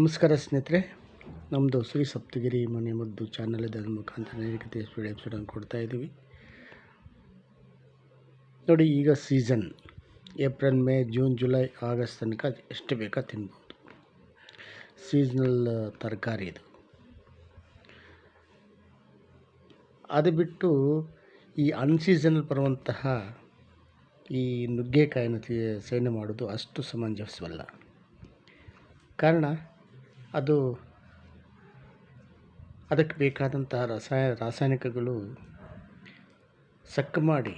ನಮಸ್ಕಾರ ಸ್ನೇಹಿತರೆ, ನಮ್ಮದು ಶ್ರೀ ಸಪ್ತಗಿರಿ ಮನೆ ಮದ್ದು ಚಾನಲ್ ಇದರ ಮುಖಾಂತರ ನಿರೀಕ್ಷಿತ ಎಪಿಸೋಡನ್ನು ಕೊಡ್ತಾ ಇದ್ದೀವಿ. ನೋಡಿ, ಈಗ season April, May, June, July, August ತನಕ ಎಷ್ಟು ಬೇಕಾ ತಿನ್ಬೋದು. ಸೀಸ್ನಲ್ ತರಕಾರಿ ಇದು. ಅದು ಬಿಟ್ಟು ಈ ಅನ್ಸೀಸನಲ್ ಬರುವಂತಹ ಈ ನುಗ್ಗೆಕಾಯಿನ ಸೇವನೆ ಮಾಡೋದು ಅಷ್ಟು ಸಮಂಜಸವಲ್ಲ. ಕಾರಣ ಅದಕ್ಕೆ ಬೇಕಾದಂತಹ ರಾಸಾಯನಿಕಗಳು ಸಕ್ಕ ಮಾಡಿ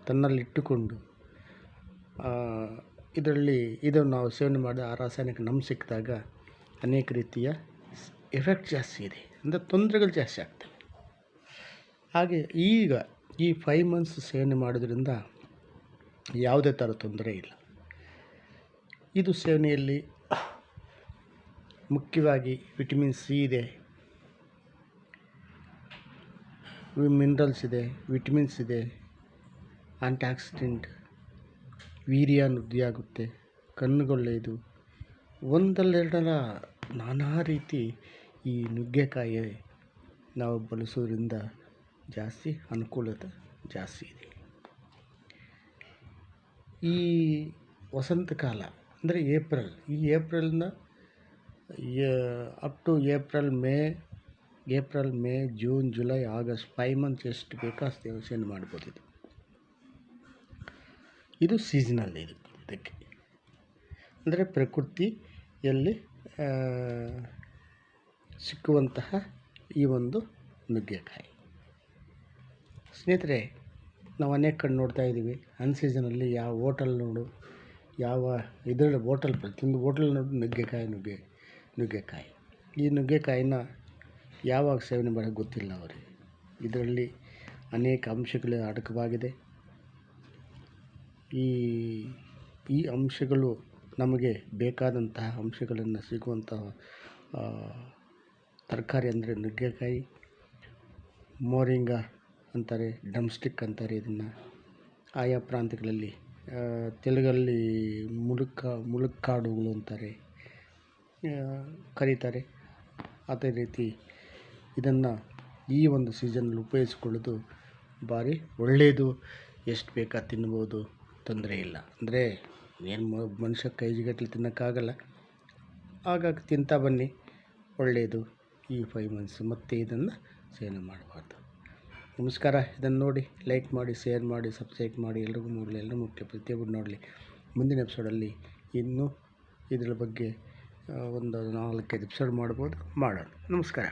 ತನ್ನಲ್ಲಿಟ್ಟುಕೊಂಡು ಇದು ನಾವು ಸೇವನೆ ಮಾಡಿ ಆ ರಾಸಾಯನಿಕ ನಮ್ಗೆ ಸಿಕ್ಕಿದಾಗ ಅನೇಕ ರೀತಿಯ ಎಫೆಕ್ಟ್ ಜಾಸ್ತಿ ಇದೆ, ಅಂದರೆ ತೊಂದರೆಗಳು ಜಾಸ್ತಿ ಆಗ್ತವೆ. ಹಾಗೆ ಈಗ ಈ 5 months ಸೇವನೆ ಮಾಡೋದ್ರಿಂದ ಯಾವುದೇ ಥರ ತೊಂದರೆ ಇಲ್ಲ. ಇದು ಸೇವನೆಯಲ್ಲಿ ಮುಖ್ಯವಾಗಿ ವಿಟಮಿನ್ ಸಿ ಇದೆ, ಮಿನರಲ್ಸ್ ಇದೆ, ವಿಟಮಿನ್ಸ್ ಇದೆ, ಆ್ಯಂಟಿಆಕ್ಸಿಡೆಂಟ್, ವೀರ್ಯ ವೃದ್ಧಿಯಾಗುತ್ತೆ, ಕಣ್ಣುಗೊಳ್ಳೆಯದು, ಒಂದಲ್ಲೆರಡರ ನಾನಾ ರೀತಿ ಈ ನುಗ್ಗೆಕಾಯಿ ನಾವು ಬಳಸೋದ್ರಿಂದ ಜಾಸ್ತಿ ಅನುಕೂಲತೆ ಜಾಸ್ತಿ ಇದೆ. ಈ ವಸಂತಕಾಲ ಅಂದರೆ ಏಪ್ರಿಲ್ನ up to April, May, June, July, August 5 months ಎಷ್ಟು ಬೇಕೋ ಅಷ್ಟು ಸೇವನೆ ಮಾಡ್ಬೋದು. ಇದು ಸೀಸನಲ್. ಇದಕ್ಕೆ ಅಂದರೆ ಪ್ರಕೃತಿಯಲ್ಲಿ ಸಿಕ್ಕುವಂತಹ ಈ ಒಂದು ನುಗ್ಗೆಕಾಯಿ. ಸ್ನೇಹಿತರೆ, ನಾವು ಅನೇಕ ಕಡೆ ನೋಡ್ತಾ ಇದ್ದೀವಿ, ಅನ್ಸೀಸನಲ್ಲಿ ಯಾವ ಹೋಟೆಲ್ ನೋಡು, ಯಾವ ಇದರಲ್ಲಿ ಪ್ರತಿಯೊಂದು ಹೋಟೆಲ್ ನೋಡು ನುಗ್ಗೆಕಾಯಿ. ಈ ನುಗ್ಗೆಕಾಯಿನ ಯಾವಾಗ ಸೇವನೆ ಮಾಡೋಕ್ಕೆ ಗೊತ್ತಿಲ್ಲ ಅವರಿಗೆ. ಇದರಲ್ಲಿ ಅನೇಕ ಅಂಶಗಳು ಅಡಕವಾಗಿದೆ. ಈ ಅಂಶಗಳು ನಮಗೆ ಬೇಕಾದಂತಹ ಅಂಶಗಳನ್ನು ಸಿಗುವಂತಹ ತರಕಾರಿ ಅಂದರೆ ನುಗ್ಗೆಕಾಯಿ. ಮೋರಿಂಗಾ ಅಂತಾರೆ, ಡ್ರಮ್ಸ್ಟಿಕ್ ಅಂತಾರೆ ಇದನ್ನು. ಆಯಾ ಪ್ರಾಂತ್ಯಗಳಲ್ಲಿ ತೆಲುಗಲ್ಲಿ ಮುಳುಕ್ಕಾಡುಗಳು ಅಂತಾರೆ, ಕರೀತಾರೆ. ಅದೇ ರೀತಿ ಇದನ್ನು ಈ ಒಂದು ಸೀಸನ್ನಲ್ಲಿ ಉಪಯೋಗಿಸ್ಕೊಳ್ಳೋದು ಭಾರಿ ಒಳ್ಳೆಯದು. ಎಷ್ಟು ಬೇಕಾ ತಿನ್ಬೋದು, ತೊಂದರೆ ಇಲ್ಲ. ಅಂದರೆ ಏನು ಮನುಷ್ಯ ಕೈಗಟ್ಟಲೆ ತಿನ್ನೋಕ್ಕಾಗಲ್ಲ, ಹಾಗಾಗಿ ತಿಂತಾ ಬನ್ನಿ, ಒಳ್ಳೆಯದು. ಈ 5 months ಮತ್ತೆ ಇದನ್ನು ಸೇವನೆ ಮಾಡಬಾರ್ದು. ನಮಸ್ಕಾರ. ಇದನ್ನು ನೋಡಿ, ಲೈಕ್ ಮಾಡಿ, ಶೇರ್ ಮಾಡಿ, ಸಬ್ಸ್ಕ್ರೈಬ್ ಮಾಡಿ. ಎಲ್ರಿಗೂ ನೋಡಲಿ, ಎಲ್ಲರೂ ಮುಖ್ಯ ಪ್ರತಿಯೊಬ್ಬರು ನೋಡಲಿ. ಮುಂದಿನ ಎಪಿಸೋಡಲ್ಲಿ ಇನ್ನೂ ಇದರ ಬಗ್ಗೆ ಒಂದು 4-5 ಎಪಿಸೋಡ್ ಮಾಡೋಣ. ನಮಸ್ಕಾರ.